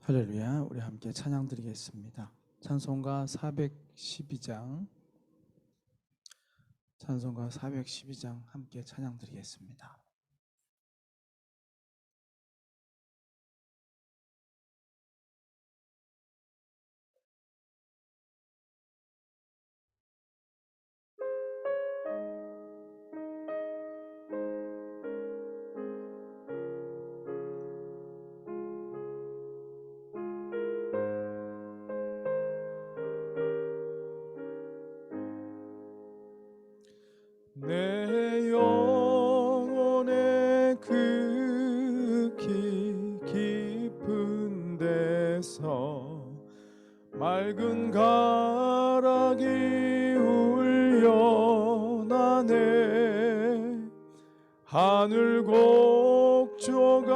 할렐루야. 우리 함께 찬양 드리겠습니다. 찬송가 412장 함께 찬양 드리겠습니다. 내 영혼의 극히 깊은 데서 맑은 가락이 울려나네. 하늘 곡조가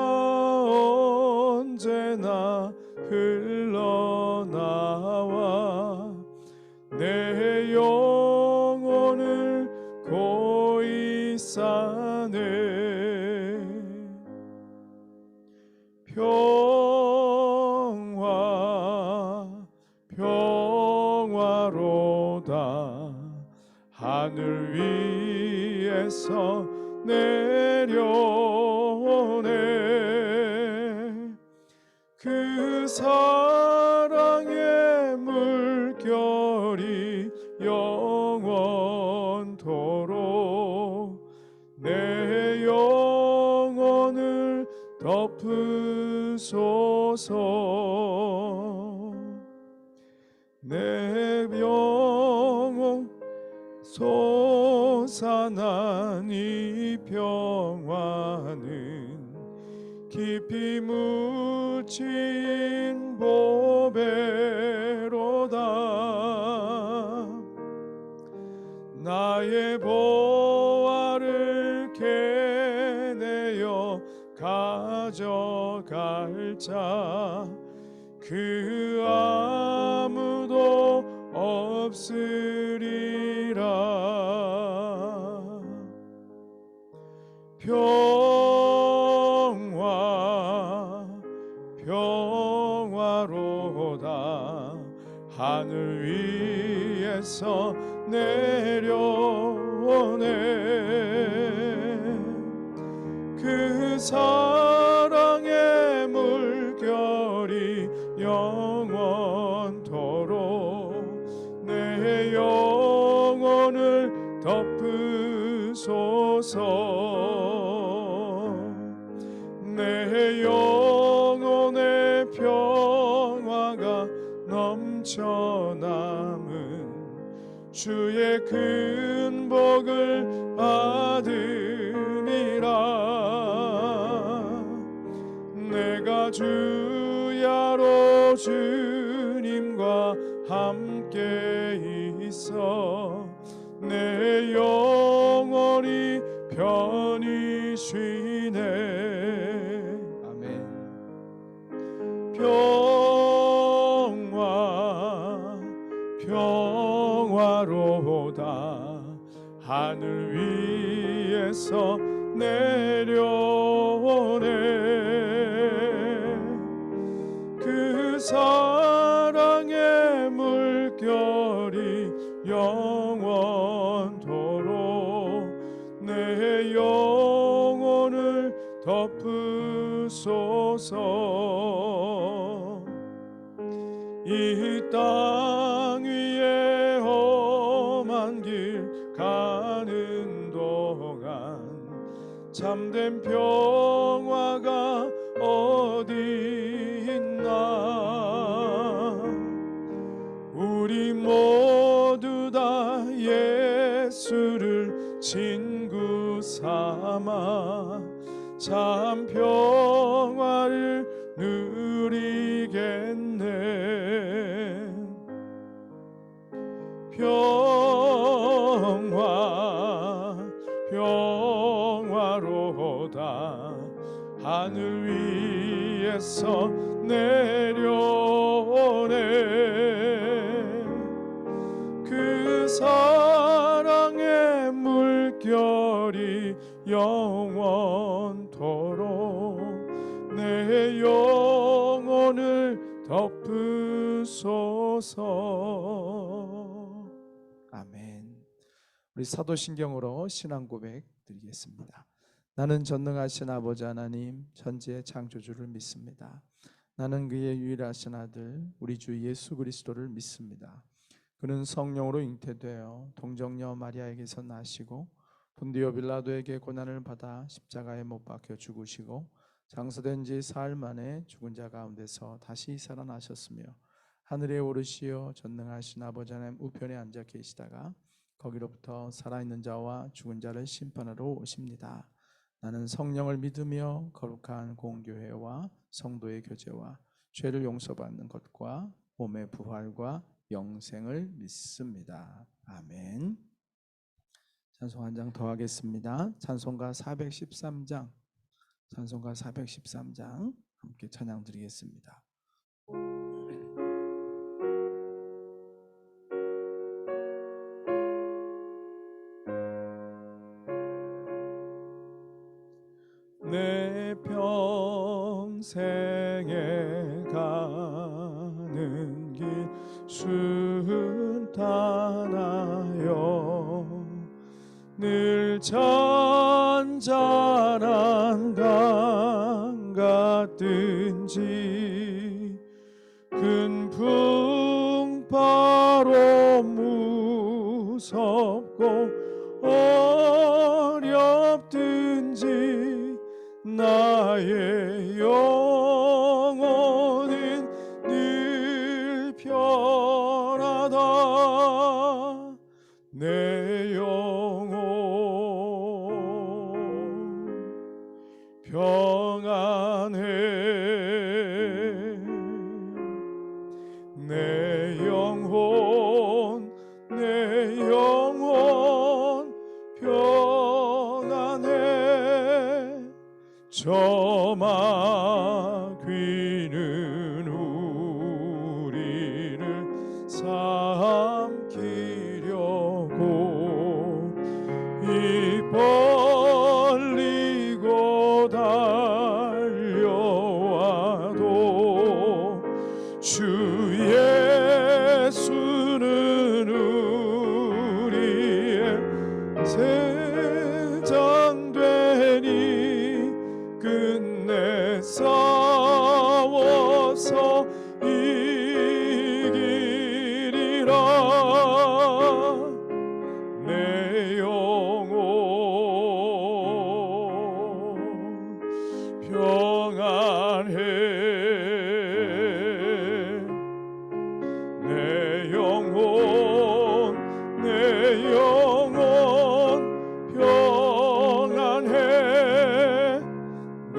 언제나 흘러나와 내 영혼을 고이 싸네. 평화로다. 하늘 위에서 내려오네. 그 사랑의 물결이 영원토록 내 영혼을 덮으소서. 내 영혼 솟아난 이 평화는 깊이 묻힌 보배로다. 나의 보화를 캐내어 가져갈 자 그 아무도 없으리라. 평화로다. 하늘 위에서 내려오네. 그 사랑의 물결이 영원토록 내 영혼을 덮으소서. 내 영혼의 평화가 넘쳐남은 주의 큰 복을 받음이라. 내가 주야로 주님과 함께 있어 내 영혼이 편히 쉬네. 아멘. 평화로다. 하늘 위에서 내려오네. 그 사랑의 물결이 영원토록 내 영혼을 덮으소서. 이 땅 위에 험한 길 가는 동안 참된 평화가 어디 있나. 우리 모두 다 예수를 친구 삼아 참 평화를 누리겠네. 평화로다. 하늘 위에서 내려오네. 그 사랑의 물결이 영원토록 내 영혼을 주소서. 아멘. 우리 사도신경으로 신앙 고백 드리겠습니다. 나는 전능하신 아버지 하나님 천지의 창조주를 믿습니다. 나는 그의 유일하신 아들 우리 주 예수 그리스도를 믿습니다. 그는 성령으로 잉태되어 동정녀 마리아에게서 나시고 본디오 빌라도에게 고난을 받아 십자가에 못 박혀 죽으시고 장사된 지 사흘 만에 죽은 자 가운데서 다시 살아나셨으며 하늘에 오르시어 전능하신 아버지 하나님 우편에 앉아 계시다가 거기로부터 살아있는 자와 죽은 자를 심판하러 오십니다. 나는 성령을 믿으며 거룩한 공교회와 성도의 교제와 죄를 용서받는 것과 몸의 부활과 영생을 믿습니다. 아멘. 찬송 한 장 더 하겠습니다. 찬송가 413장, 찬송가 413장 함께 찬양 드리겠습니다. 내 평생에 가는 길 순탄하여 늘 잔잔한 강 같든지 큰 풍파로 무섭고 어렵든지 나의 영혼은 늘 편하다. 내 영혼 평안해. 내 영혼 평안해. 저마 귀는 우리를 삼키려고 입 벌리고 달려와도 주 예수는 우리의 세장되니 끝내 싸워서 이기리라. 내 영혼 평안해. 내 영혼 평안해. 내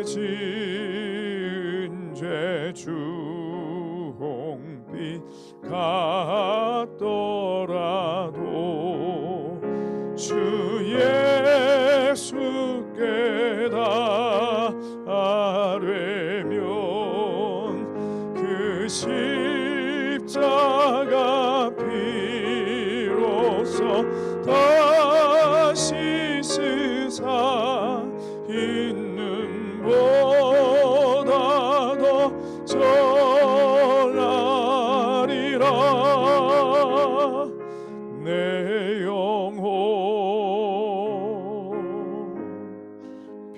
지은 죄 주홍빛 같더라도 주 예수께 다 아뢰면 그 십자가 피로써 다시 쓰사 있는 보다 더 전하리라. 내 영혼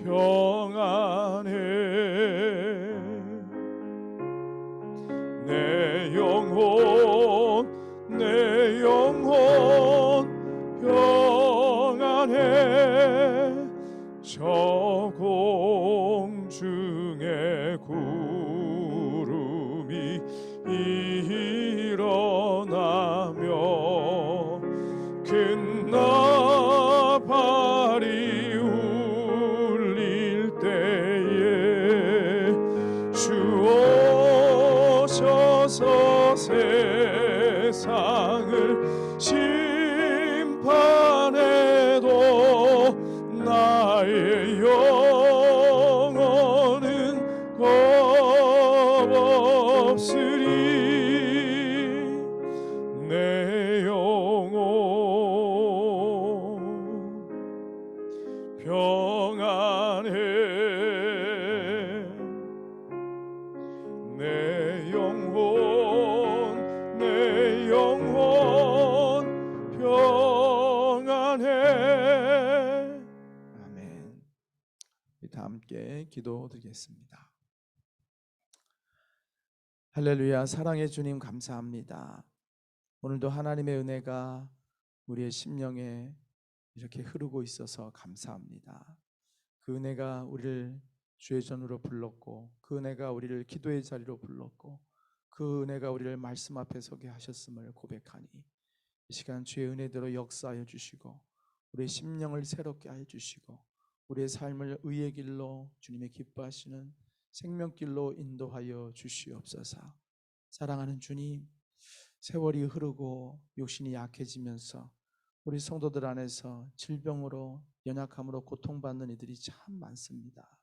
평안해. 내 영혼 평안해. 저 공중에 구름이 일어나며 큰 나팔이 울릴 때에 주 오셔서 세상을 심판해도 나의 영혼은 겁없으리. 내 영혼 평안해. 내 영혼 기도드리겠습니다. 할렐루야. 사랑의 주님 감사합니다. 오늘도 하나님의 은혜가 우리의 심령에 이렇게 흐르고 있어서 감사합니다. 그 은혜가 우리를 주의 전으로 불렀고, 그 은혜가 우리를 기도의 자리로 불렀고, 그 은혜가 우리를 말씀 앞에 서게 하셨음을 고백하니 이 시간 주의 은혜대로 역사하여 주시고, 우리의 심령을 새롭게 하여 주시고, 우리의 삶을 의의 길로 주님의 기뻐하시는 생명길로 인도하여 주시옵소서. 사랑하는 주님, 세월이 흐르고 육신이 약해지면서 우리 성도들 안에서 질병으로, 연약함으로 고통받는 이들이 참 많습니다.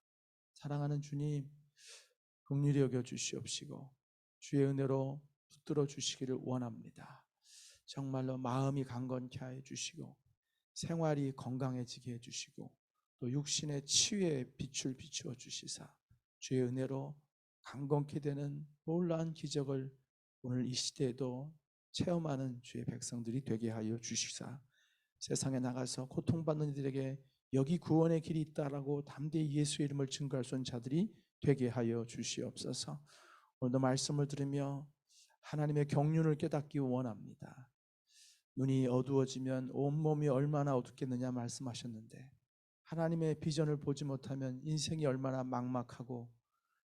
사랑하는 주님, 긍휼히 여겨 주시옵시고 주의 은혜로 붙들어 주시기를 원합니다. 정말로 마음이 강건케 하여 주시고, 생활이 건강해지게 해주시고, 또 육신의 치유에 빛을 비추어 주시사 주의 은혜로 강건케 되는 놀라운 기적을 오늘 이 시대에도 체험하는 주의 백성들이 되게 하여 주시사, 세상에 나가서 고통받는 이들에게 여기 구원의 길이 있다라고 담대히 예수의 이름을 증거할 수 있는 자들이 되게 하여 주시옵소서. 오늘도 말씀을 들으며 하나님의 경륜을 깨닫기 원합니다. 눈이 어두워지면 온몸이 얼마나 어둡겠느냐 말씀하셨는데, 하나님의 비전을 보지 못하면 인생이 얼마나 막막하고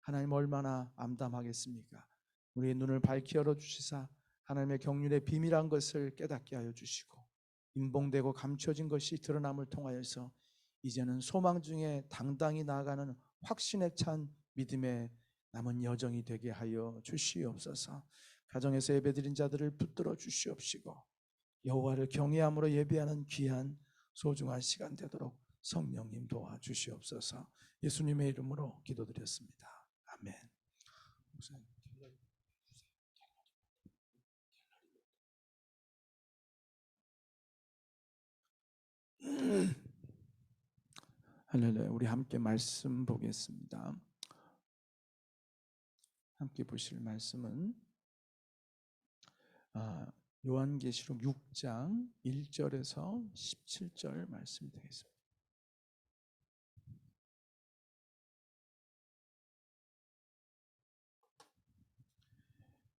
하나님 얼마나 암담하겠습니까? 우리의 눈을 밝히 열어주시사 하나님의 경륜의 비밀한 것을 깨닫게 하여 주시고, 임봉되고 감춰진 것이 드러남을 통하여서 이제는 소망 중에 당당히 나아가는 확신에 찬 믿음의 남은 여정이 되게 하여 주시옵소서. 가정에서 예배드린 자들을 붙들어 주시옵시고, 여호와를 경외함으로 예배하는 귀한 소중한 시간 되도록 성령님 도와주시옵소서. 예수님의 이름으로 기도드렸습니다. 아멘. 할렐루야. 우리 함께 말씀 보겠습니다. 함께 보실 말씀은 요한계시록 6장 1절에서 17절 말씀이 되겠습니다.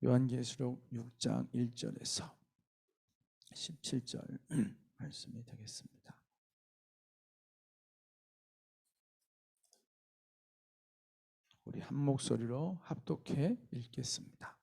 요한계시록 6장 1절에서 17절 말씀이 되겠습니다. 우리 한 목소리로 합독해 읽겠습니다.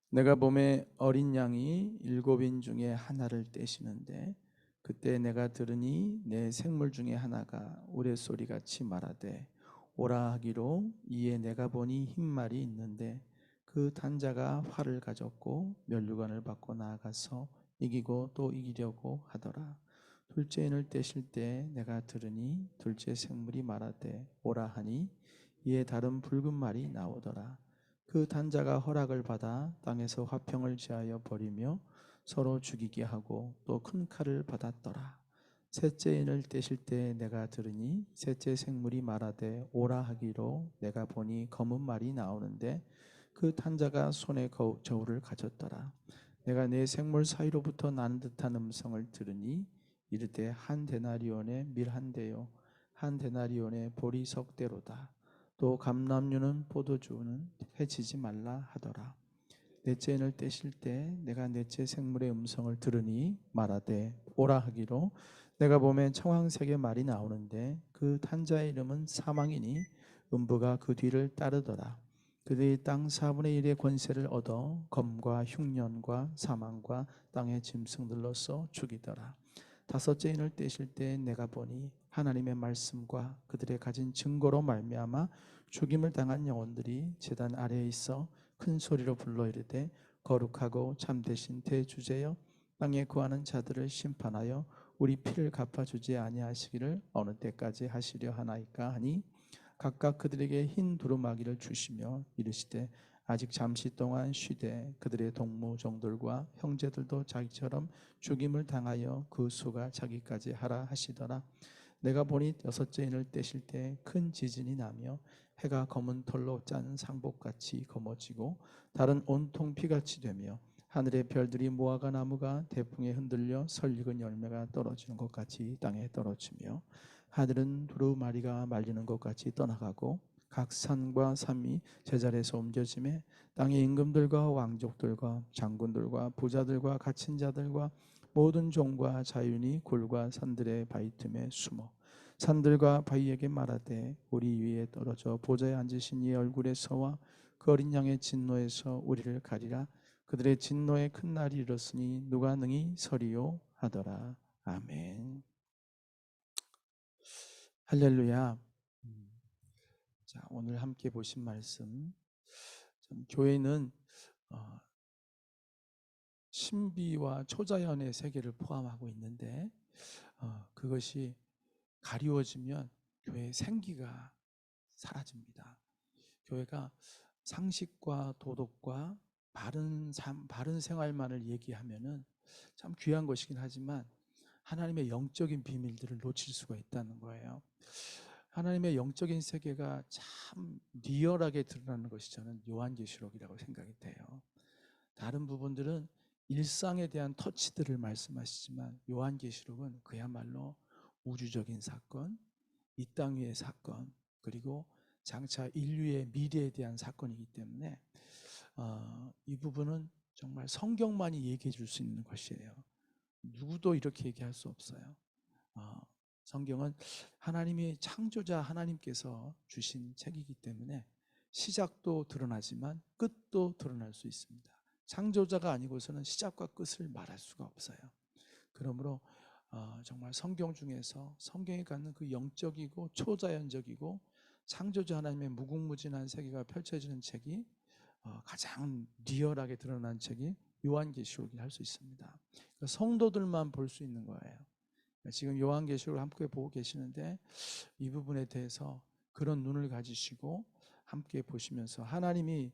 내가 봄에 어린 양이 7인 중에 하나를 떼시는데, 그때 내가 들으니 내 생물 중에 하나가 우레소리같이 말하되 오라 하기로, 이에 내가 보니 흰 말이 있는데 그 단자가 활을 가졌고 면류관을 받고 나아가서 이기고 또 이기려고 하더라. 둘째 인을 떼실 때 내가 들으니 둘째 생물이 말하되 오라 하니, 이에 다른 붉은 말이 나오더라. 그 단자가 허락을 받아 땅에서 화평을 제하여 버리며 서로 죽이게 하고 또 큰 칼을 받았더라. 셋째 인을 떼실 때 내가 들으니 셋째 생물이 말하되 오라 하기로, 내가 보니 검은 말이 나오는데 그 단자가 손에 저울을 가졌더라. 내가 네 생물 사이로부터 나는 듯한 음성을 들으니 이르되 한 데나리온의 밀 한 대요 한 데나리온의 보리 석 대로다. 또 감람류는 포도주는 해치지 말라 하더라. 넷째 인을 떼실 때 내가 넷째 생물의 음성을 들으니 말하되 오라 하기로, 내가 보면 청황색의 말이 나오는데 그 탄자의 이름은 사망이니 음부가 그 뒤를 따르더라. 그들이 땅 4분의 1의 권세를 얻어 검과 흉년과 사망과 땅의 짐승들로서 죽이더라. 다섯째 인을 떼실 때 내가 보니 하나님의 말씀과 그들의 가진 증거로 말미암아 죽임을 당한 영혼들이 제단 아래에 있어 큰 소리로 불러 이르되 거룩하고 참되신 대주제여, 땅에 구하는 자들을 심판하여 우리 피를 갚아주지 아니하시기를 어느 때까지 하시려 하나이까 하니, 각각 그들에게 흰 두루마기를 주시며 이르시되 아직 잠시 동안 쉬되 그들의 동무종들과 형제들도 자기처럼 죽임을 당하여 그 수가 자기까지 하라 하시더라. 내가 보니 여섯째 인을 떼실 때 큰 지진이 나며 해가 검은 털로 짠 상복같이 검어지고 달은 온통 피같이 되며 하늘의 별들이 무화과 나무가 대풍에 흔들려 설익은 열매가 떨어지는 것 같이 땅에 떨어지며 하늘은 두루마리가 말리는 것 같이 떠나가고 각 산과 삼이 제자리에서 옮겨짐에 땅의 임금들과 왕족들과 장군들과 부자들과 갇힌 자들과 모든 종과 자윤이 굴과 산들의 바위 틈에 숨어 산들과 바위에게 말하되 우리 위에 떨어져 보좌에 앉으신 이의 얼굴에 서와 그 어린 양의 진노에서 우리를 가리라. 그들의 진노의 큰 날이 이르렀으니 누가 능히 서리요 하더라. 아멘. 할렐루야. 자, 오늘 함께 보신 말씀, 교회는 신비와 초자연의 세계를 포함하고 있는데 그것이 가리워지면 교회의 생기가 사라집니다. 교회가 상식과 도덕과 바른 삶, 바른 생활만을 얘기하면은 참 귀한 것이긴 하지만 하나님의 영적인 비밀들을 놓칠 수가 있다는 거예요. 하나님의 영적인 세계가 참 리얼하게 드러나는 것이 저는 요한계시록이라고 생각이 돼요. 다른 부분들은 일상에 대한 터치들을 말씀하시지만 요한계시록은 그야말로 우주적인 사건, 이 땅 위의 사건, 그리고 장차 인류의 미래에 대한 사건이기 때문에 이 부분은 정말 성경만이 얘기해 줄 수 있는 것이에요. 누구도 이렇게 얘기할 수 없어요. 성경은 하나님이 창조자 하나님께서 주신 책이기 때문에 시작도 드러나지만 끝도 드러날 수 있습니다. 창조자가 아니고서는 시작과 끝을 말할 수가 없어요. 그러므로 정말 성경 중에서 성경이 갖는 그 영적이고 초자연적이고 창조자 하나님의 무궁무진한 세계가 펼쳐지는 책이 가장 리얼하게 드러난 책이 요한계시록이라 할 수 있습니다. 그러니까 성도들만 볼 수 있는 거예요. 지금 요한계시록을 함께 보고 계시는데 이 부분에 대해서 그런 눈을 가지시고 함께 보시면서 하나님이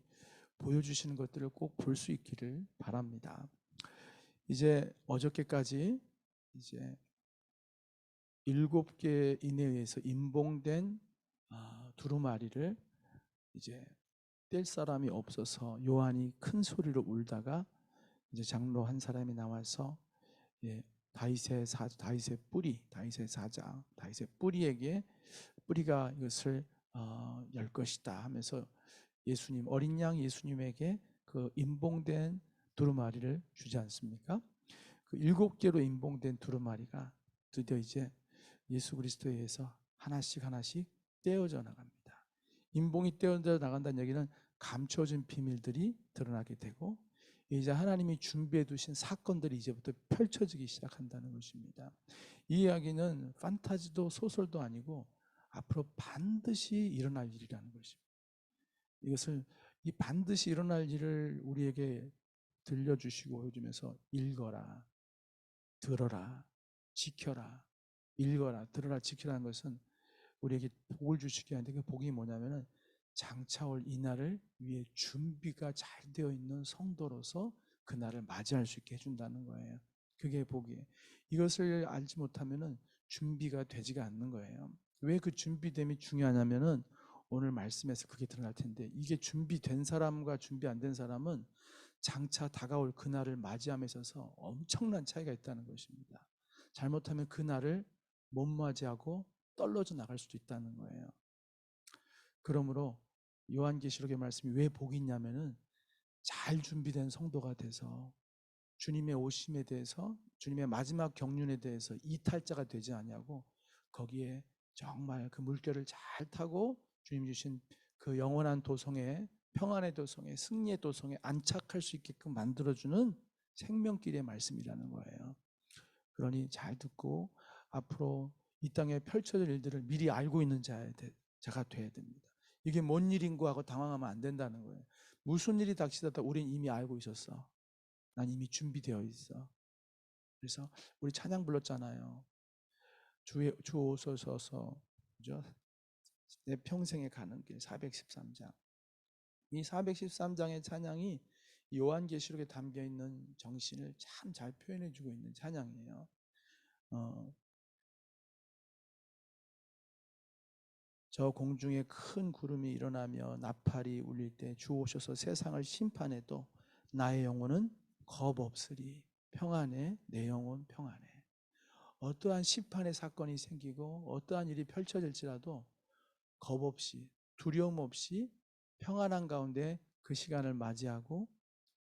보여주시는 것들을 꼭 볼 수 있기를 바랍니다. 이제 어저께까지 이제 7개 인에 의해서 임봉된 두루마리를 이제 뗄 사람이 없어서 요한이 큰 소리로 울다가 이제 장로 한 사람이 나와서 다윗의 뿌리, 다윗의 사자, 다윗의 뿌리에게 뿌리가 이것을 열 것이다 하면서 예수님, 어린 양 예수님에게 그 임봉된 두루마리를 주지 않습니까? 그 7개로 임봉된 두루마리가 드디어 이제 예수 그리스도에 의해서 하나씩 하나씩 떼어져 나갑니다. 임봉이 떼어져 나간다는 얘기는 감춰진 비밀들이 드러나게 되고 이제 하나님이 준비해 두신 사건들이 이제부터 펼쳐지기 시작한다는 것입니다. 이 이야기는 판타지도 소설도 아니고 앞으로 반드시 일어날 일이라는 것입니다. 이것을 이 반드시 일어날 일을 우리에게 들려주시고 해주면서 읽어라, 들어라, 지켜라. 읽어라, 들어라, 지키라는 것은 우리에게 복을 주시기 하는데 그 복이 뭐냐면은 장차 올 이날을 위해 준비가 잘 되어 있는 성도로서 그날을 맞이할 수 있게 해준다는 거예요. 그게 복이에요. 이것을 알지 못하면은 준비가 되지가 않는 거예요. 왜 그 준비됨이 중요하냐면은 오늘 말씀에서 그게 드러날 텐데 이게 준비된 사람과 준비 안 된 사람은 장차 다가올 그날을 맞이함에 있어서 엄청난 차이가 있다는 것입니다. 잘못하면 그날을 못 맞이하고 떨어져 나갈 수도 있다는 거예요. 그러므로 요한계시록의 말씀이 왜 복이 있냐면은 잘 준비된 성도가 돼서 주님의 오심에 대해서 주님의 마지막 경륜에 대해서 이탈자가 되지 않냐고 거기에 정말 그 물결을 잘 타고 주님 주신 그 영원한 도성에 평안의 도성에 승리의 도성에 안착할 수 있게끔 만들어주는 생명길의 말씀이라는 거예요. 그러니 잘 듣고 앞으로 이 땅에 펼쳐질 일들을 미리 알고 있는 자가 돼야 됩니다. 이게 뭔 일인고 하고 당황하면 안 된다는 거예요. 무슨 일이 닥치다 우린 이미 알고 있었어. 난 이미 준비되어 있어. 그래서 우리 찬양 불렀잖아요. 주 오소서 내 평생에 가는 길 413장. 이 413장의 찬양이 요한계시록에 담겨있는 정신을 참 잘 표현해주고 있는 찬양이에요. 저 공중에 큰 구름이 일어나며 나팔이 울릴 때 주 오셔서 세상을 심판해도 나의 영혼은 겁 없으리. 평안해, 내 영혼 평안해. 어떠한 심판의 사건이 생기고 어떠한 일이 펼쳐질지라도 겁 없이 두려움 없이 평안한 가운데 그 시간을 맞이하고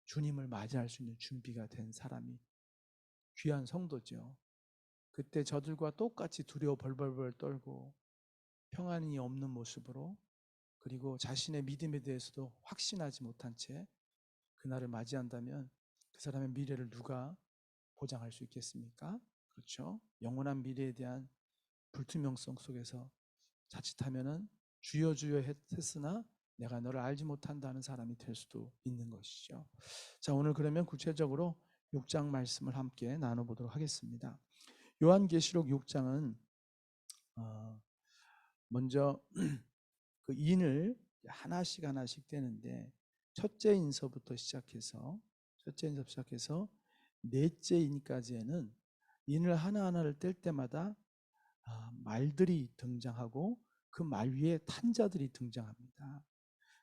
주님을 맞이할 수 있는 준비가 된 사람이 귀한 성도죠. 그때 저들과 똑같이 두려워 벌벌벌 떨고 평안이 없는 모습으로, 그리고 자신의 믿음에 대해서도 확신하지 못한 채 그날을 맞이한다면 그 사람의 미래를 누가 보장할 수 있겠습니까? 그렇죠? 영원한 미래에 대한 불투명성 속에서 자칫하면은 주여 주여 했으나 내가 너를 알지 못한다는 사람이 될 수도 있는 것이죠. 자, 오늘 그러면 구체적으로 6장 말씀을 함께 나눠보도록 하겠습니다. 요한계시록 6장은 먼저 그 인을 하나씩 하나씩 떼는데 첫째 인서부터 시작해서 넷째 인까지에는 인을 하나하나를 뗄 때마다 말들이 등장하고 그 말 위에 탄자들이 등장합니다.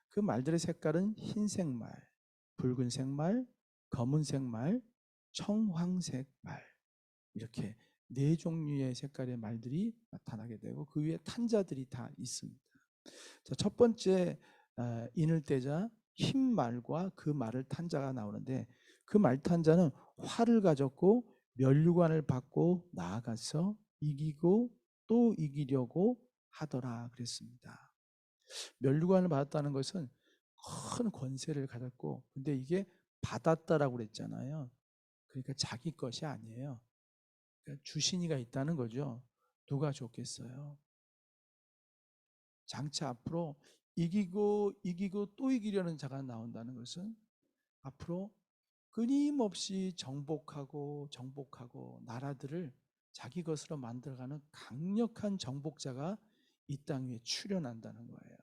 그 말들의 색깔은 흰색 말, 붉은색 말, 검은색 말, 청황색 말, 이렇게 네 종류의 색깔의 말들이 나타나게 되고 그 위에 탄자들이 다 있습니다. 자, 첫 번째 인을 떼자 흰 말과 그 말을 탄자가 나오는데, 그 말 탄자는 활을 가졌고 면류관을 받고 나아가서 이기고 또 이기려고 하더라 그랬습니다. 면류관을 받았다는 것은 큰 권세를 가졌고, 근데 이게 받았다라고 그랬잖아요. 그러니까 자기 것이 아니에요. 그러니까 주신이가 있다는 거죠. 누가 줬겠어요? 장차 앞으로 이기고 또 이기려는 자가 나온다는 것은 앞으로 끊임없이 정복하고 나라들을 자기 것으로 만들어가는 강력한 정복자가 이 땅 위에 출현한다는 거예요.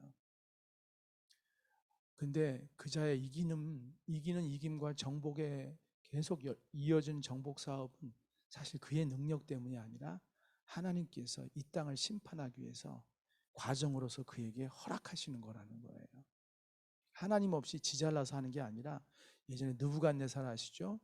근데 그 자의 이기는 이김과 정복에 계속 이어진 정복 사업은 사실 그의 능력 때문이 아니라 하나님께서 이 땅을 심판하기 위해서 과정으로서 그에게 허락하시는 거라는 거예요. 하나님 없이 지잘나서 하는 게 아니라, 예전에 느부갓네살 아시죠?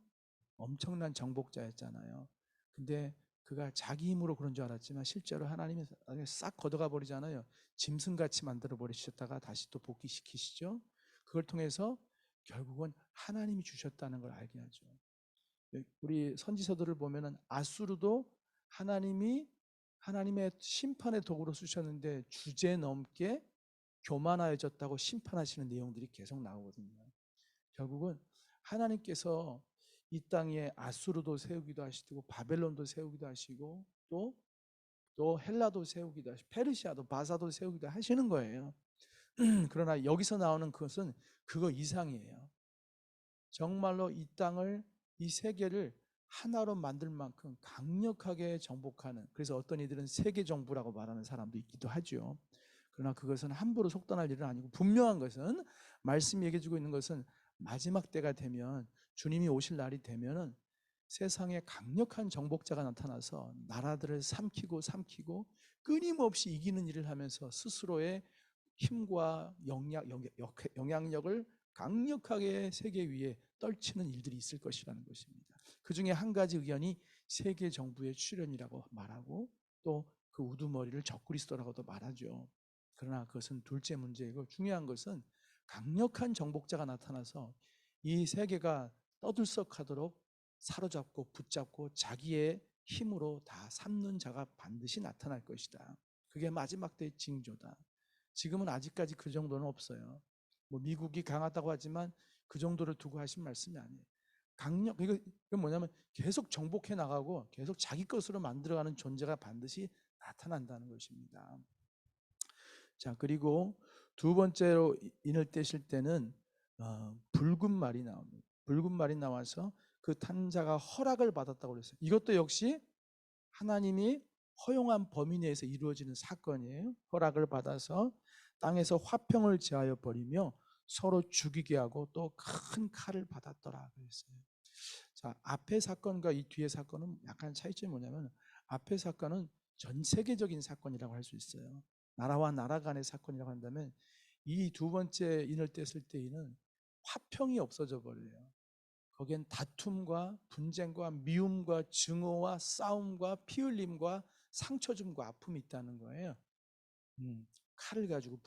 엄청난 정복자였잖아요. 근데 그가 자기 힘으로 그런 줄 알았지만 실제로 하나님이 싹 걷어가 버리잖아요. 짐승같이 만들어 버리셨다가 다시 또 복귀시키시죠. 그걸 통해서 결국은 하나님이 주셨다는 걸 알게 하죠. 우리 선지서들을 보면은 아수르도 하나님의 심판의 도구로 쓰셨는데 주제넘게 교만하여졌다고 심판하시는 내용들이 계속 나오거든요. 결국은 하나님께서 이 땅에 아수르도 세우기도 하시고 바벨론도 세우기도 하시고 또 헬라도 세우기도 하시고 페르시아도 바사도 세우기도 하시는 거예요. 그러나 여기서 나오는 그것은 그거 이상이에요. 정말로 이 땅을, 이 세계를 하나로 만들 만큼 강력하게 정복하는, 그래서 어떤 이들은 세계 정부라고 말하는 사람도 있기도 하죠. 그러나 그것은 함부로 속단할 일은 아니고, 분명한 것은 말씀이 얘기해주고 있는 것은 마지막 때가 되면, 주님이 오실 날이 되면은 세상에 강력한 정복자가 나타나서 나라들을 삼키고 끊임없이 이기는 일을 하면서 스스로의 힘과 영향력을 강력하게 세계 위에 떨치는 일들이 있을 것이라는 것입니다. 그 중에 한 가지 의견이 세계 정부의 출현이라고 말하고, 또 그 우두머리를 적그리스도라고도 말하죠. 그러나 그것은 둘째 문제이고, 중요한 것은 강력한 정복자가 나타나서 이 세계가 떠들썩하도록 사로잡고 붙잡고 자기의 힘으로 다 삼는 자가 반드시 나타날 것이다. 그게 마지막 때의 징조다. 지금은 아직까지 그 정도는 없어요. 뭐 미국이 강하다고 하지만 그 정도를 두고 하신 말씀이 아니에요. 이건 뭐냐면 계속 정복해 나가고 계속 자기 것으로 만들어가는 존재가 반드시 나타난다는 것입니다. 자, 그리고 두 번째로 인을 떼실 때는 붉은 말이 나옵니다. 붉은 말이 나와서 그 탄자가 허락을 받았다고 그랬어요. 이것도 역시 하나님이 허용한 범위 내에서 이루어지는 사건이에요. 허락을 받아서 땅에서 화평을 제하여 버리며 서로 죽이게 하고 또 큰 칼을 받았더라 그랬어요. 자, 앞의 사건과 이 뒤의 사건은 약간 차이점이 뭐냐면, 앞의 사건은 전 세계적인 사건이라고 할 수 있어요. 나라와 나라 간의 사건이라고 한다면, 이 두 번째 인을 뗐을 때에는 화평이 없어져 버려요. 거기엔 다툼과 분쟁과 미움과 증오와 싸움과 피 흘림과 상처 줌과 아픔이 있다는 거예요. 칼을 가지고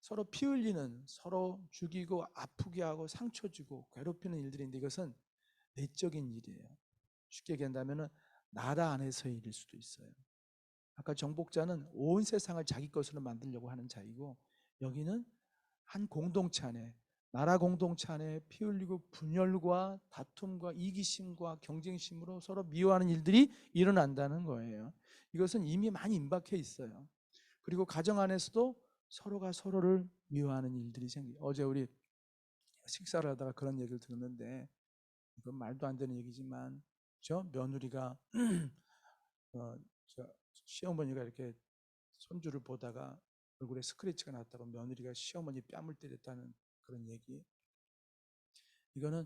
서로 피 흘리는, 서로 죽이고 아프게 하고 상처 주고 괴롭히는 일들인데 이것은 내적인 일이에요. 쉽게 얘기한다면 나라 안에서의 일일 수도 있어요. 아까 정복자는 온 세상을 자기 것으로 만들려고 하는 자이고, 여기는 한 공동체 안에, 나라 공동체 안에 피 흘리고 분열과 다툼과 이기심과 경쟁심으로 서로 미워하는 일들이 일어난다는 거예요. 이것은 이미 많이 임박해 있어요. 그리고 가정 안에서도 서로가 서로를 미워하는 일들이 어제 우리 식사를 하다가 그런 얘기를 들었는데, 이건 말도 안 되는 얘기지만 저 며느리가 저 시어머니가 이렇게 손주를 보다가 얼굴에 스크래치가 났다고 며느리가 시어머니 뺨을 때렸다는 그런 얘기. 이거는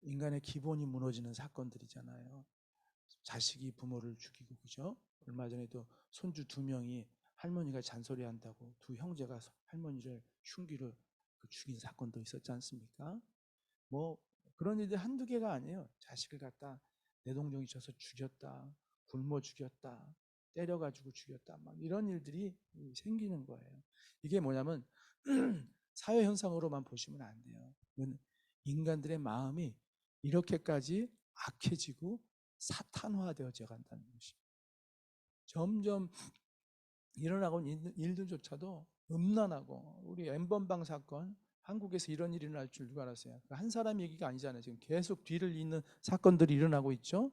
인간의 기본이 무너지는 사건들이잖아요. 자식이 부모를 죽이고, 그죠? 얼마 전에도 손주 2명이 할머니가 잔소리한다고 두 형제가 할머니를 흉기로 죽인 사건도 있었지 않습니까? 뭐 그런 일이 한두 개가 아니에요. 자식을 갖다 내동종이 쳐서 죽였다, 굶어 죽였다, 때려가지고 죽였다, 막 이런 일들이 생기는 거예요. 이게 뭐냐면 사회 현상으로만 보시면 안 돼요. 인간들의 마음이 이렇게까지 악해지고 사탄화되어져 간다는 것입니다. 점점 일어나고 있는 일들조차도 음란하고, 우리 N번방 사건, 한국에서 이런 일이 일어날 줄 누가 알았어요? 한 사람 얘기가 아니잖아요. 지금 계속 뒤를 잇는 사건들이 일어나고 있죠.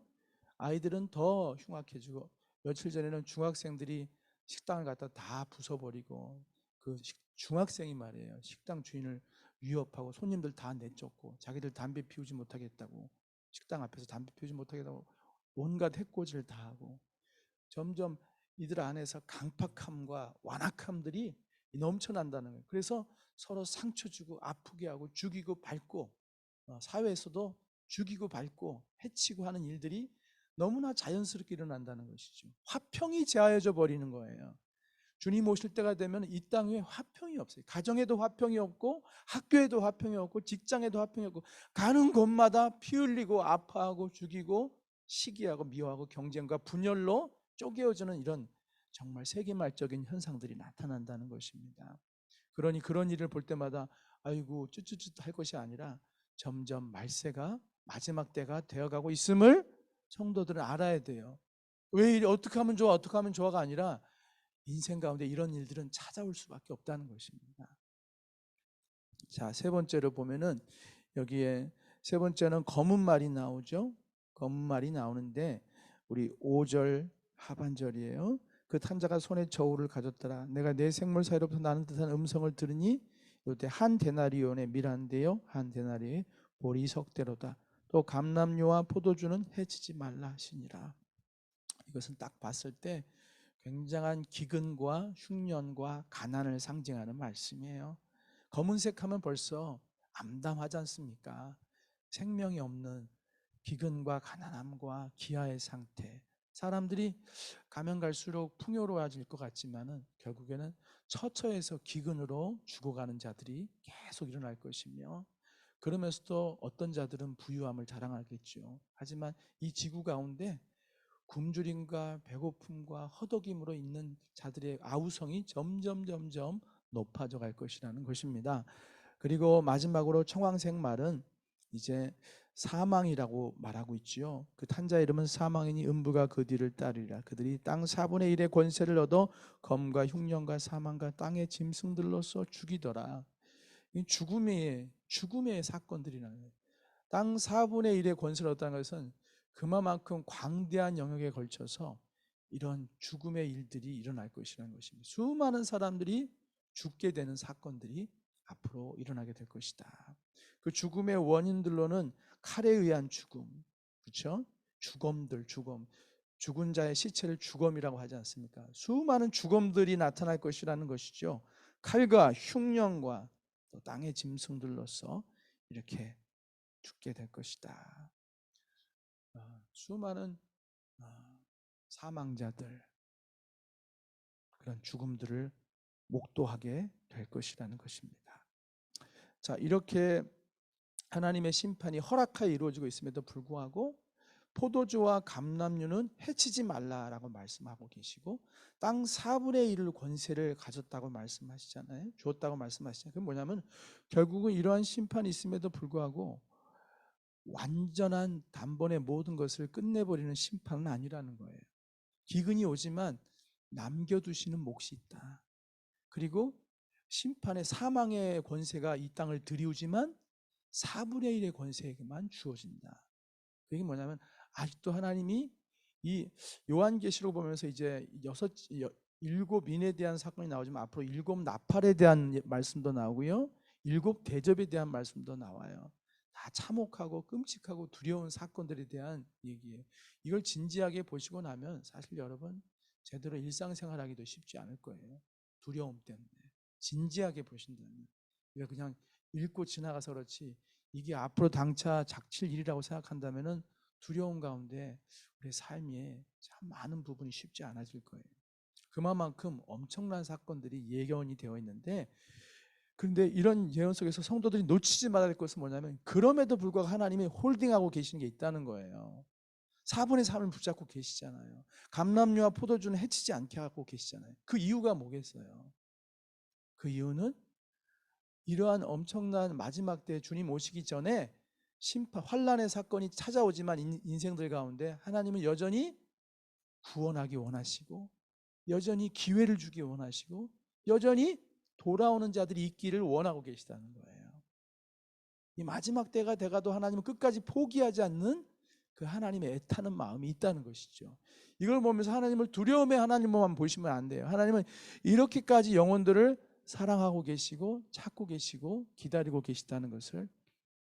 아이들은 더 흉악해지고, 며칠 전에는 중학생들이 식당을 갖다 다 부숴버리고, 그 중학생이 말이에요, 식당 주인을 위협하고 손님들 다 내쫓고 자기들 담배 피우지 못하겠다고, 식당 앞에서 담배 피우지 못하겠다고 온갖 해코지를 다 하고, 점점 이들 안에서 강팍함과 완악함들이 넘쳐난다는 거예요. 그래서 서로 상처 주고 아프게 하고 죽이고 밟고, 사회에서도 죽이고 밟고 해치고 하는 일들이 너무나 자연스럽게 일어난다는 것이죠. 화평이 제하여져 버리는 거예요. 주님 오실 때가 되면 이 땅 위에 화평이 없어요. 가정에도 화평이 없고, 학교에도 화평이 없고, 직장에도 화평이 없고, 가는 곳마다 피 흘리고 아파하고 죽이고 시기하고 미워하고 경쟁과 분열로 쪼개어지는 이런 정말 세계말적인 현상들이 나타난다는 것입니다. 그러니 그런 일을 볼 때마다 아이고 쭈쭈쭈 할 것이 아니라 점점 말세가 마지막 때가 되어가고 있음을 성도들은 알아야 돼요. 왜 어떻게 하면 좋아, 어떻게 하면 좋아가 아니라 인생 가운데 이런 일들은 찾아올 수밖에 없다는 것입니다. 자, 세 번째로 보면은 여기에 세 번째는 검은 말이 나오죠. 검은 말이 나오는데 우리 5절 하반절이에요. 그 탄자가 손에 저울을 가졌더라. 내가 내 생물 사이로부터 나는 듯한 음성을 들으니 이때 한 데나리온의 밀한데요, 한 데나리의 보리석대로다. 또 감람류와 포도주는 해치지 말라 하시니라. 이것은 딱 봤을 때 굉장한 기근과 흉년과 가난을 상징하는 말씀이에요. 검은색 하면 벌써 암담하지 않습니까? 생명이 없는 기근과 가난함과 기아의 상태. 사람들이 가면 갈수록 풍요로워질 것 같지만은 결국에는 처처에서 기근으로 죽어가는 자들이 계속 일어날 것이며, 그러면서도 어떤 자들은 부유함을 자랑하겠죠. 하지만 이 지구 가운데 굶주림과 배고픔과 허덕임으로 있는 자들의 아우성이 점점 높아져 갈 것이라는 것입니다. 그리고 마지막으로 청황색 말은 이제 사망이라고 말하고 있지요. 그 탄자 이름은 사망이니 음부가 그 뒤를 따르리라. 그들이 땅 4분의 1의 권세를 얻어 검과 흉년과 사망과 땅의 짐승들로서 죽이더라. 죽음의 사건들이라는 거예요. 땅 4분의 1의 권세를 얻었다는 것은 그만큼 광대한 영역에 걸쳐서 이런 죽음의 일들이 일어날 것이라는 것입니다. 수많은 사람들이 죽게 되는 사건들이 앞으로 일어나게 될 것이다. 그 죽음의 원인들로는 칼에 의한 죽음, 그렇죠? 죽음, 죽은 자의 시체를 죽음이라고 하지 않습니까? 수많은 죽음들이 나타날 것이라는 것이죠. 칼과 흉년과 또 땅의 짐승들로서 이렇게 죽게 될 것이다. 수많은 사망자들, 그런 죽음들을 목도하게 될 것이라는 것입니다. 자, 이렇게 하나님의 심판이 허락하여 이루어지고 있음에도 불구하고 포도주와 감람류는 해치지 말라라고 말씀하고 계시고 땅 4분의 1을 권세를 가졌다고 말씀하시잖아요. 주었다고 말씀하시잖아요. 그게 뭐냐면 결국은 이러한 심판이 있음에도 불구하고 완전한 단번에 모든 것을 끝내버리는 심판은 아니라는 거예요. 기근이 오지만 남겨두시는 몫이 있다. 그리고 심판의 사망의 권세가 이 땅을 들이우지만 4분의 1의 권세에게만 주어진다. 그게 뭐냐면 아직도 하나님이 이 요한계시록 보면서 이제 일곱 인에 대한 사건이 나오지만 앞으로 일곱 나팔에 대한 말씀도 나오고요. 일곱 대접에 대한 말씀도 나와요. 다 참혹하고 끔찍하고 두려운 사건들에 대한 얘기예요. 이걸 진지하게 보시고 나면 사실 여러분 제대로 일상생활하기도 쉽지 않을 거예요. 두려움 때문에. 진지하게 보신다면. 우리가 그냥 읽고 지나가서 그렇지 이게 앞으로 당차 닥칠 일이라고 생각한다면은 두려움 가운데 우리의 삶에 참 많은 부분이 쉽지 않아질 거예요. 그만큼 엄청난 사건들이 예견이 되어 있는데 그런데 이런 예언 속에서 성도들이 놓치지 말아야 될 것은 뭐냐면 그럼에도 불구하고 하나님이 홀딩하고 계시는 게 있다는 거예요. 4분의 3을 붙잡고 계시잖아요. 감람류와 포도주는 해치지 않게 하고 계시잖아요. 그 이유가 뭐겠어요? 그 이유는 이러한 엄청난 마지막 때 주님 오시기 전에 심판, 환란의 사건이 찾아오지만 인생들 가운데 하나님은 여전히 구원하기 원하시고 여전히 기회를 주기 원하시고 여전히 돌아오는 자들이 있기를 원하고 계시다는 거예요. 이 마지막 때가 돼가도 하나님은 끝까지 포기하지 않는 그 하나님의 애타는 마음이 있다는 것이죠. 이걸 보면서 하나님을 두려움의 하나님만 보시면 안 돼요. 하나님은 이렇게까지 영혼들을 사랑하고 계시고 찾고 계시고 기다리고 계시다는 것을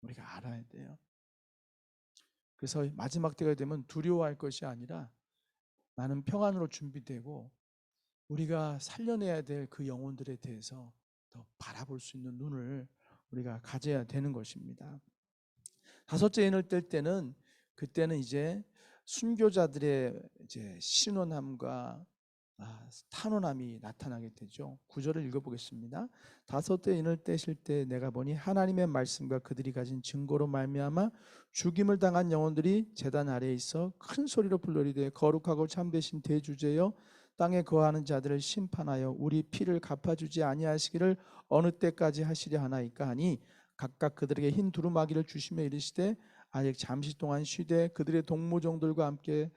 우리가 알아야 돼요. 그래서 마지막 때가 되면 두려워할 것이 아니라 나는 평안으로 준비되고 우리가 살려내야 될 그 영혼들에 대해서 더 바라볼 수 있는 눈을 우리가 가져야 되는 것입니다. 다섯째 인을 뗄 때는 그때는 이제 순교자들의 이제 신원함과 탄원함이 나타나게 되죠. 9절을 읽어보겠습니다. 다섯째 인을 떼실 때 내가 보니 하나님의 말씀과 그들이 가진 증거로 말미암아 죽임을 당한 영혼들이 제단 아래에 있어 큰 소리로 불러리되 거룩하고 참되신 대주제여 땅에 거하는 자들을 심판하여 우리 피를 갚아주지 아니하시기를 어느 때까지 하시려 하나이까 하니 각각 그들에게 흰 두루마기를 주시며 이르시되 아직 잠시 동안 쉬되 그들의 동무종들과 함께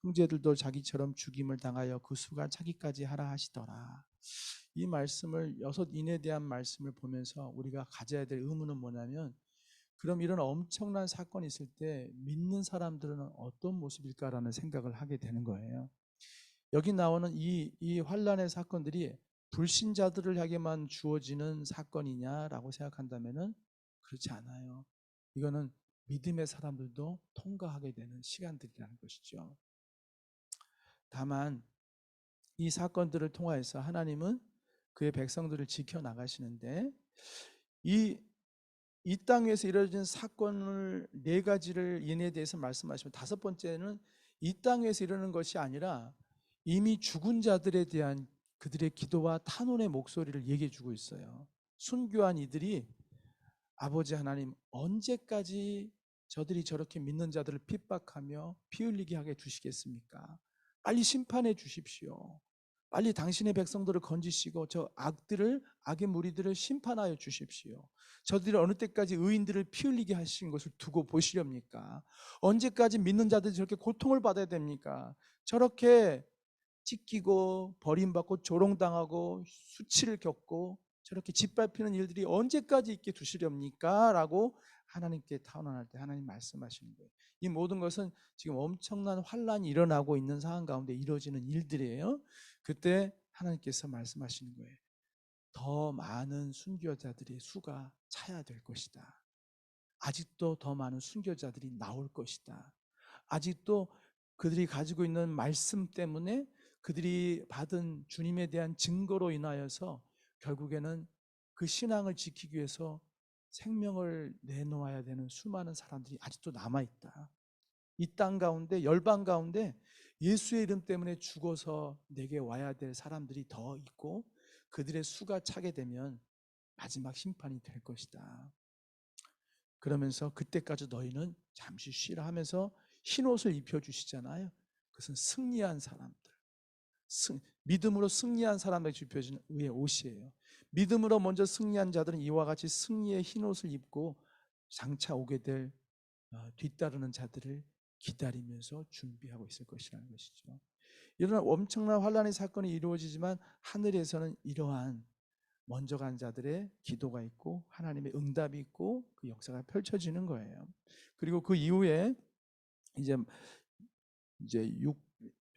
형제들도 자기처럼 죽임을 당하여 그 수가 차기까지 하라 하시더라. 이 말씀을 여섯 인에 대한 말씀을 보면서 우리가 가져야 될 의무는 뭐냐면 그럼 이런 엄청난 사건이 있을 때 믿는 사람들은 어떤 모습일까라는 생각을 하게 되는 거예요. 여기 나오는 이 환란의 사건들이 불신자들을 향해만 주어지는 사건이냐라고 생각한다면은 그렇지 않아요. 이거는 믿음의 사람들도 통과하게 되는 시간들이라는 것이죠. 다만 이 사건들을 통하여서 하나님은 그의 백성들을 지켜 나가시는데 이 땅에서 이루어진 사건을 네 가지를 인에 대해서 말씀하시면 다섯 번째는 이 땅에서 이루는 것이 아니라 이미 죽은 자들에 대한 그들의 기도와 탄원의 목소리를 얘기해 주고 있어요. 순교한 이들이 아버지 하나님 언제까지 저들이 저렇게 믿는 자들을 핍박하며 피 흘리게 하게 두시겠습니까? 빨리 심판해 주십시오. 빨리 당신의 백성들을 건지시고 저 악의 무리들을 심판하여 주십시오. 저들이 어느 때까지 의인들을 피 흘리게 하신 것을 두고 보시렵니까? 언제까지 믿는 자들이 저렇게 고통을 받아야 됩니까? 저렇게 찢기고 버림받고 조롱당하고 수치를 겪고 저렇게 짓밟히는 일들이 언제까지 있게 두시렵니까? 라고 하나님께 탄원할 때 하나님 말씀하시는 거예요. 이 모든 것은 지금 엄청난 환란이 일어나고 있는 상황 가운데 이루어지는 일들이에요. 그때 하나님께서 말씀하시는 거예요. 더 많은 순교자들의 수가 차야 될 것이다. 아직도 더 많은 순교자들이 나올 것이다. 아직도 그들이 가지고 있는 말씀 때문에 그들이 받은 주님에 대한 증거로 인하여서 결국에는 그 신앙을 지키기 위해서 생명을 내놓아야 되는 수많은 사람들이 아직도 남아있다. 이 땅 가운데 열방 가운데 예수의 이름 때문에 죽어서 내게 와야 될 사람들이 더 있고 그들의 수가 차게 되면 마지막 심판이 될 것이다. 그러면서 그때까지 너희는 잠시 쉬라 하면서 흰 옷을 입혀주시잖아요. 그것은 승리한 사람들, 믿음으로 승리한 사람에게 입혀진 의의 옷이에요. 믿음으로 먼저 승리한 자들은 이와 같이 승리의 흰 옷을 입고 장차 오게 될 뒤따르는 자들을 기다리면서 준비하고 있을 것이라는 것이죠. 이런 엄청난 환란의 사건이 이루어지지만 하늘에서는 이러한 먼저 간 자들의 기도가 있고 하나님의 응답이 있고 그 역사가 펼쳐지는 거예요. 그리고 그 이후에 이제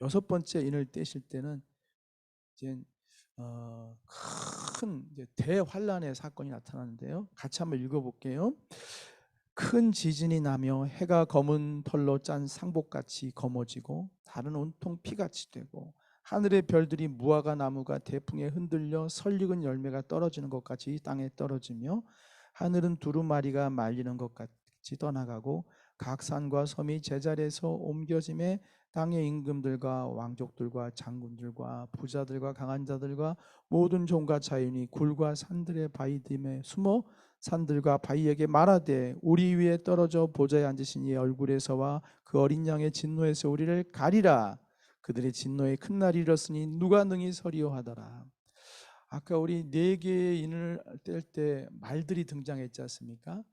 여섯 번째 인을 떼실 때는 이제 큰 대환란의 사건이 나타나는데요. 같이 한번 읽어볼게요. 큰 지진이 나며 해가 검은 털로 짠 상복같이 검어지고 달은 온통 피같이 되고 하늘의 별들이 무화과 나무가 대풍에 흔들려 설익은 열매가 떨어지는 것 같이 땅에 떨어지며 하늘은 두루마리가 말리는 것 같이 떠나가고 각 산과 섬이 제자리에서 옮겨짐에 땅의 임금들과 왕족들과 장군들과 부자들과 강한 자들과 모든 종과 자연이 굴과 산들의 바위됨에 숨어 산들과 바위에게 말하되 우리 위에 떨어져 보좌에 앉으신 이의 얼굴에서와 그 어린 양의 진노에서 우리를 가리라. 그들의 진노에 큰 날이 이르렀으니 누가 능히 서리요 하더라. 아까 우리 네 개의 인을 뗄 때 말들이 등장했지 않습니까?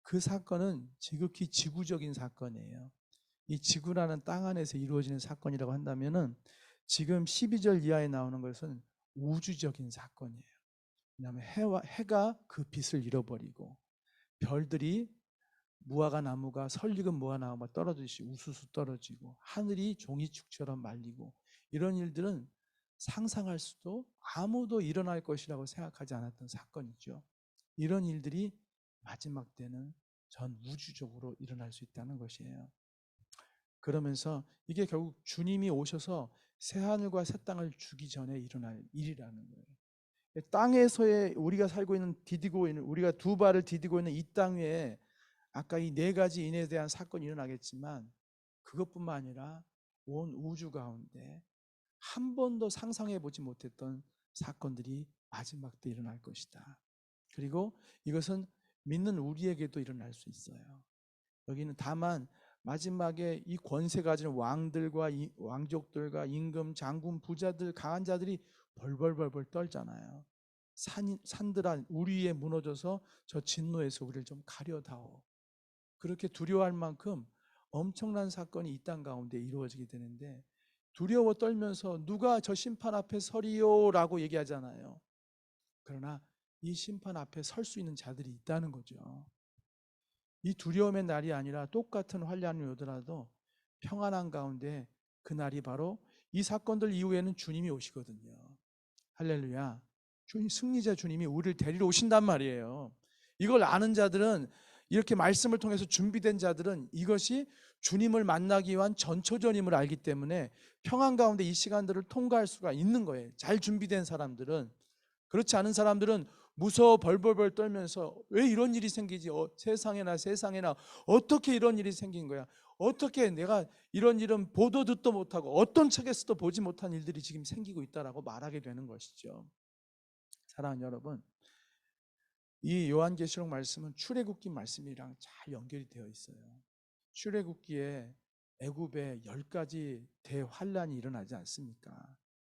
그 사건은 지극히 지구적인 사건이에요. 이 지구라는 땅 안에서 이루어지는 사건이라고 한다면은 지금 12절 이하에 나오는 것은 우주적인 사건이에요. 왜냐하면 해가 그 빛을 잃어버리고 별들이 무화과 나무가 설익은 무화과 나무가 떨어지듯이 우수수 떨어지고 하늘이 종이축처럼 말리고 이런 일들은 상상할 수도 아무도 일어날 것이라고 생각하지 않았던 사건이죠. 이런 일들이 마지막 때는 전 우주적으로 일어날 수 있다는 것이에요. 그러면서 이게 결국 주님이 오셔서 새하늘과 새 땅을 주기 전에 일어날 일이라는 거예요. 땅에서의 우리가 살고 있는 디디고 있는 우리가 두 발을 디디고 있는 이 땅 위에 아까 이 네 가지 인에 대한 사건이 일어나겠지만 그것뿐만 아니라 온 우주 가운데 한 번도 상상해 보지 못했던 사건들이 마지막 때 일어날 것이다. 그리고 이것은 믿는 우리에게도 일어날 수 있어요. 여기는 다만 마지막에 이 권세 가진 왕들과 왕족들과 임금, 장군, 부자들, 강한 자들이 벌벌벌벌 떨잖아요. 산들아 우리 위에 무너져서 저 진노에서 우리를 좀 가려다오. 그렇게 두려워할 만큼 엄청난 사건이 이 땅 가운데 이루어지게 되는데 두려워 떨면서 누가 저 심판 앞에 서리요 라고 얘기하잖아요. 그러나 이 심판 앞에 설 수 있는 자들이 있다는 거죠. 이 두려움의 날이 아니라 똑같은 환란이 오더라도 평안한 가운데 그 날이 바로 이 사건들 이후에는 주님이 오시거든요. 할렐루야. 승리자 주님이 우리를 데리러 오신단 말이에요. 이걸 아는 자들은 이렇게 말씀을 통해서 준비된 자들은 이것이 주님을 만나기 위한 전초전임을 알기 때문에 평안 가운데 이 시간들을 통과할 수가 있는 거예요. 잘 준비된 사람들은. 그렇지 않은 사람들은 무서워 벌벌벌 떨면서 왜 이런 일이 생기지? 세상에나 어떻게 이런 일이 생긴 거야? 어떻게 내가 이런 일은 보도 듣도 못하고 어떤 책에서도 보지 못한 일들이 지금 생기고 있다라고 말하게 되는 것이죠. 사랑하는 여러분, 이 요한계시록 말씀은 출애굽기 말씀이랑 잘 연결이 되어 있어요. 출애굽기에 애굽에 10가지 대환란이 일어나지 않습니까?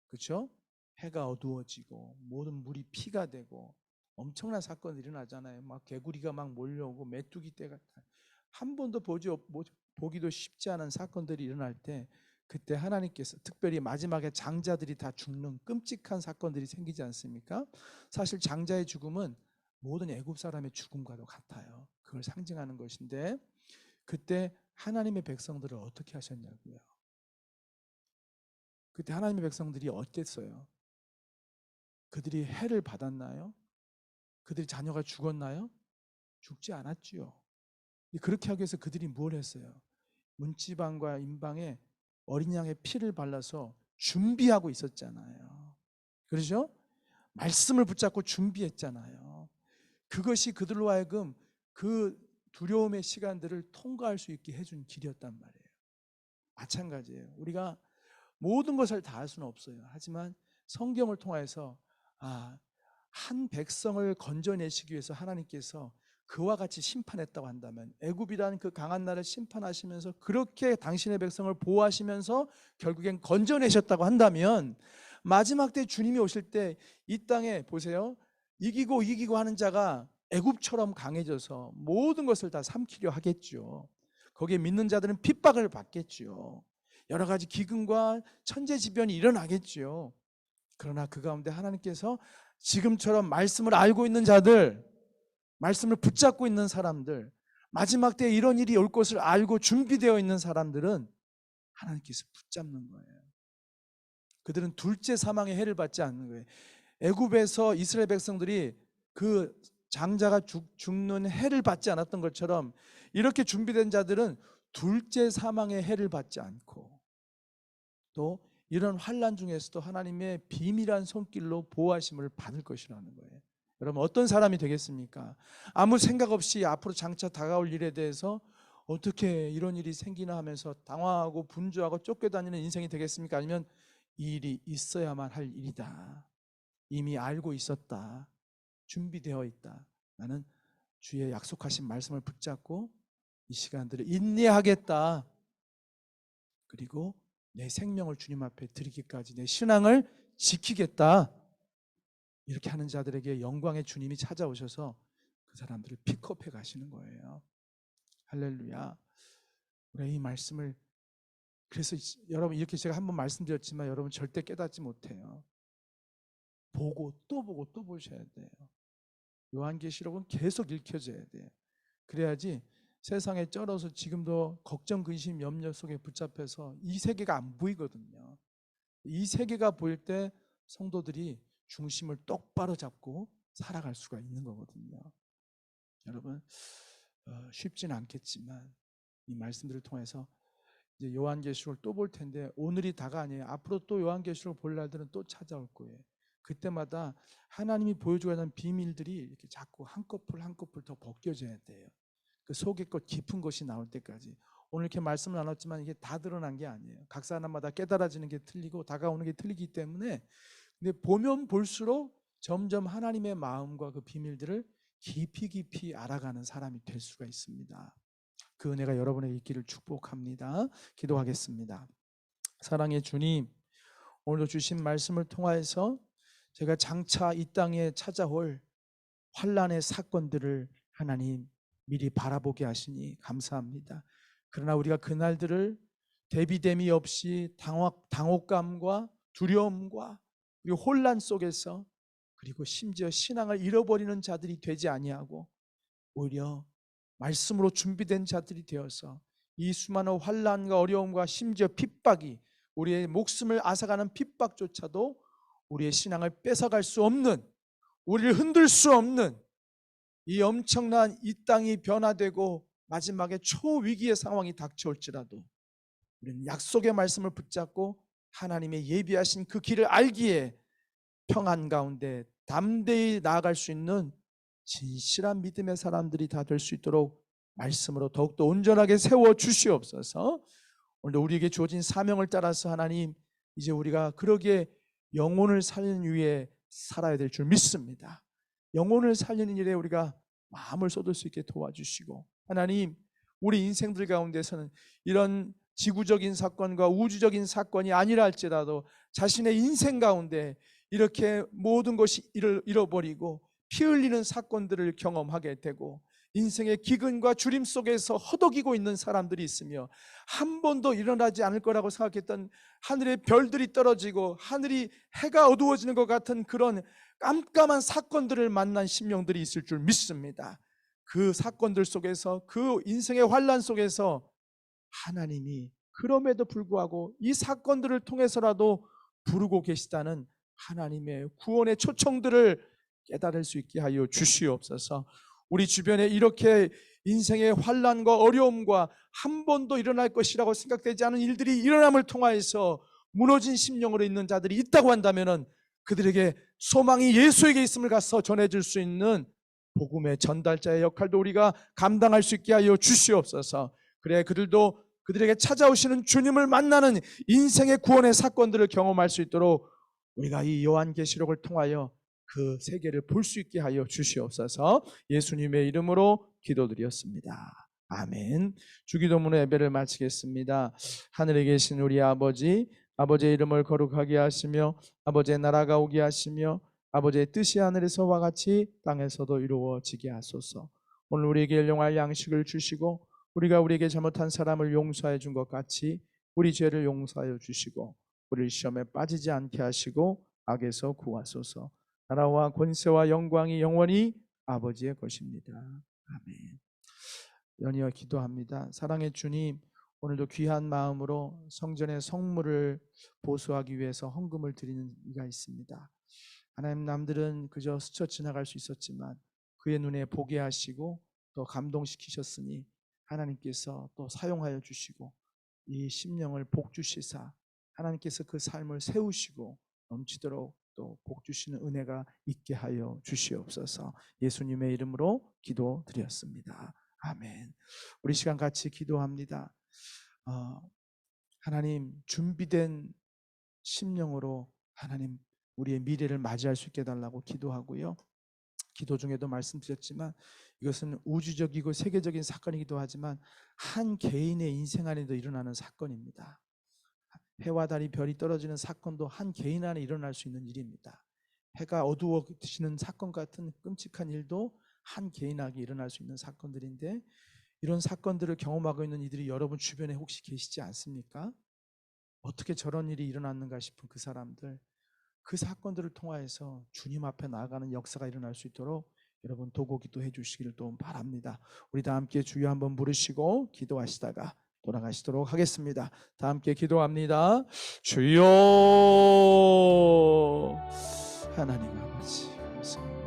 그렇죠? 해가 어두워지고 모든 물이 피가 되고 엄청난 사건이 일어나잖아요. 막 개구리가 막 몰려오고 메뚜기 떼가 한 번도 보기도 쉽지 않은 사건들이 일어날 때 그때 하나님께서 특별히 마지막에 장자들이 다 죽는 끔찍한 사건들이 생기지 않습니까? 사실 장자의 죽음은 모든 애굽 사람의 죽음과도 같아요. 그걸 상징하는 것인데 그때 하나님의 백성들을 어떻게 하셨냐고요. 그때 하나님의 백성들이 어땠어요? 그들이 해를 받았나요? 그들이 자녀가 죽었나요? 죽지 않았지요. 그렇게 하기 위해서 그들이 뭘 했어요? 문지방과 임방에 어린 양의 피를 발라서 준비하고 있었잖아요. 그렇죠? 말씀을 붙잡고 준비했잖아요. 그것이 그들로 하여금 그 두려움의 시간들을 통과할 수 있게 해준 길이었단 말이에요. 마찬가지예요. 우리가 모든 것을 다 할 수는 없어요. 하지만 성경을 통해서 한 백성을 건져내시기 위해서 하나님께서 그와 같이 심판했다고 한다면, 애굽이라는 그 강한 나라를 심판하시면서 그렇게 당신의 백성을 보호하시면서 결국엔 건져내셨다고 한다면, 마지막 때 주님이 오실 때 이 땅에 보세요, 이기고 하는 자가 애굽처럼 강해져서 모든 것을 다 삼키려 하겠죠. 거기에 믿는 자들은 핍박을 받겠죠. 여러 가지 기근과 천재지변이 일어나겠죠. 그러나 그 가운데 하나님께서 지금처럼 말씀을 알고 있는 자들, 말씀을 붙잡고 있는 사람들, 마지막 때에 이런 일이 올 것을 알고 준비되어 있는 사람들은 하나님께서 붙잡는 거예요. 그들은 둘째 사망의 해를 받지 않는 거예요. 애굽에서 이스라엘 백성들이 그 장자가 죽는 해를 받지 않았던 것처럼, 이렇게 준비된 자들은 둘째 사망의 해를 받지 않고, 또 이런 환난 중에서도 하나님의 비밀한 손길로 보호하심을 받을 것이라는 거예요. 여러분, 어떤 사람이 되겠습니까? 아무 생각 없이 앞으로 장차 다가올 일에 대해서 어떻게 이런 일이 생기나 하면서 당황하고 분주하고 쫓겨다니는 인생이 되겠습니까? 아니면 이 일이 있어야만 할 일이다, 이미 알고 있었다, 준비되어 있다, 나는 주의 약속하신 말씀을 붙잡고 이 시간들을 인내하겠다, 그리고 내 생명을 주님 앞에 드리기까지 내 신앙을 지키겠다, 이렇게 하는 자들에게 영광의 주님이 찾아오셔서 그 사람들을 픽업해 가시는 거예요. 할렐루야. 우리 이 말씀을, 그래서 여러분, 이렇게 제가 한번 말씀드렸지만 여러분 절대 깨닫지 못해요. 보고 또 보셔야 돼요. 요한계시록은 계속 읽혀져야 돼요. 그래야지 세상에 쩔어서 지금도 걱정, 근심, 염려 속에 붙잡혀서 이 세계가 안 보이거든요. 이 세계가 보일 때 성도들이 중심을 똑바로 잡고 살아갈 수가 있는 거거든요. 여러분, 쉽지는 않겠지만 이 말씀들을 통해서 이제 요한계시록을 또 볼 텐데, 오늘이 다가 아니에요. 앞으로 또 요한계시록을 볼 날들은 또 찾아올 거예요. 그때마다 하나님이 보여주고 있는 비밀들이 이렇게 자꾸 한 커플 한 커플 더 벗겨져야 돼요. 그 속의 것 깊은 것이 나올 때까지. 오늘 이렇게 말씀을 나눴지만 이게 다 드러난 게 아니에요. 각 사람마다 깨달아지는 게 틀리고 다가오는 게 틀리기 때문에, 근데 보면 볼수록 점점 하나님의 마음과 그 비밀들을 깊이 알아가는 사람이 될 수가 있습니다. 그 은혜가 여러분에게 있기를 축복합니다. 기도하겠습니다. 사랑의 주님, 오늘도 주신 말씀을 통하여서 제가 장차 이 땅에 찾아올 환난의 사건들을 하나님 미리 바라보게 하시니 감사합니다. 그러나 우리가 그날들을 대비됨이 없이 당혹감과 두려움과 그리고 혼란 속에서, 그리고 심지어 신앙을 잃어버리는 자들이 되지 아니하고 오히려 말씀으로 준비된 자들이 되어서 이 수많은 환난과 어려움과 심지어 핍박이, 우리의 목숨을 앗아가는 핍박조차도 우리의 신앙을 뺏어갈 수 없는, 우리를 흔들 수 없는 이 엄청난 이 땅이 변화되고 마지막에 초위기의 상황이 닥쳐올지라도 우리는 약속의 말씀을 붙잡고 하나님의 예비하신 그 길을 알기에 평안 가운데 담대히 나아갈 수 있는 진실한 믿음의 사람들이 다 될 수 있도록 말씀으로 더욱더 온전하게 세워 주시옵소서. 오늘도 우리에게 주어진 사명을 따라서 하나님, 이제 우리가 그러기에 영혼을 살리는 위에 살아야 될 줄 믿습니다. 영혼을 살리는 일에 우리가 마음을 쏟을 수 있게 도와주시고, 하나님, 우리 인생들 가운데서는 이런 지구적인 사건과 우주적인 사건이 아니라 할지라도 자신의 인생 가운데 이렇게 모든 것이 잃어버리고 피 흘리는 사건들을 경험하게 되고 인생의 기근과 주림 속에서 허덕이고 있는 사람들이 있으며, 한 번도 일어나지 않을 거라고 생각했던 하늘의 별들이 떨어지고 하늘이 해가 어두워지는 것 같은 그런 깜깜한 사건들을 만난 심령들이 있을 줄 믿습니다. 그 사건들 속에서, 그 인생의 환난 속에서 하나님이 그럼에도 불구하고 이 사건들을 통해서라도 부르고 계시다는 하나님의 구원의 초청들을 깨달을 수 있게 하여 주시옵소서. 우리 주변에 이렇게 인생의 환난과 어려움과 한 번도 일어날 것이라고 생각되지 않은 일들이 일어남을 통하여서 무너진 심령으로 있는 자들이 있다고 한다면, 그들에게 소망이 예수에게 있음을 가서 전해줄 수 있는 복음의 전달자의 역할도 우리가 감당할 수 있게 하여 주시옵소서. 그래 그들도 그들에게 찾아오시는 주님을 만나는 인생의 구원의 사건들을 경험할 수 있도록 우리가 이 요한계시록을 통하여 그 세계를 볼 수 있게 하여 주시옵소서. 예수님의 이름으로 기도드렸습니다. 아멘. 주기도문의 예배를 마치겠습니다. 하늘에 계신 우리 아버지, 아버지의 이름을 거룩하게 하시며 아버지의 나라가 오게 하시며 아버지의 뜻이 하늘에서와 같이 땅에서도 이루어지게 하소서. 오늘 우리에게 일용할 양식을 주시고 우리가 우리에게 잘못한 사람을 용서해 준 것 같이 우리 죄를 용서하여 주시고 우리를 시험에 빠지지 않게 하시고 악에서 구하소서. 나라와 권세와 영광이 영원히 아버지의 것입니다. 아멘. 연이어 기도합니다. 사랑의 주님, 오늘도 귀한 마음으로 성전의 성물을 보수하기 위해서 헌금을 드리는 이가 있습니다. 하나님, 남들은 그저 스쳐 지나갈 수 있었지만 그의 눈에 보게 하시고 또 감동시키셨으니 하나님께서 또 사용하여 주시고 이 심령을 복 주시사 하나님께서 그 삶을 세우시고 넘치도록 또 복 주시는 은혜가 있게 하여 주시옵소서. 예수님의 이름으로 기도드렸습니다. 아멘. 우리 시간 같이 기도합니다. 하나님, 준비된 심령으로 하나님 우리의 미래를 맞이할 수 있게 해달라고 기도하고요. 기도 중에도 말씀드렸지만 이것은 우주적이고 세계적인 사건이기도 하지만 한 개인의 인생 안에도 일어나는 사건입니다. 해와 달이 별이 떨어지는 사건도 한 개인 안에 일어날 수 있는 일입니다. 해가 어두워지는 사건 같은 끔찍한 일도 한 개인에게 일어날 수 있는 사건들인데 이런 사건들을 경험하고 있는 이들이 여러분 주변에 혹시 계시지 않습니까? 어떻게 저런 일이 일어났는가 싶은 그 사람들, 그 사건들을 통하여서 주님 앞에 나아가는 역사가 일어날 수 있도록 여러분 도고 기도해 주시기를 또 바랍니다. 우리 다 함께 주여 한번 부르시고 기도하시다가 돌아가시도록 하겠습니다. 다 함께 기도합니다. 주여. 하나님 아버지 감사합니다.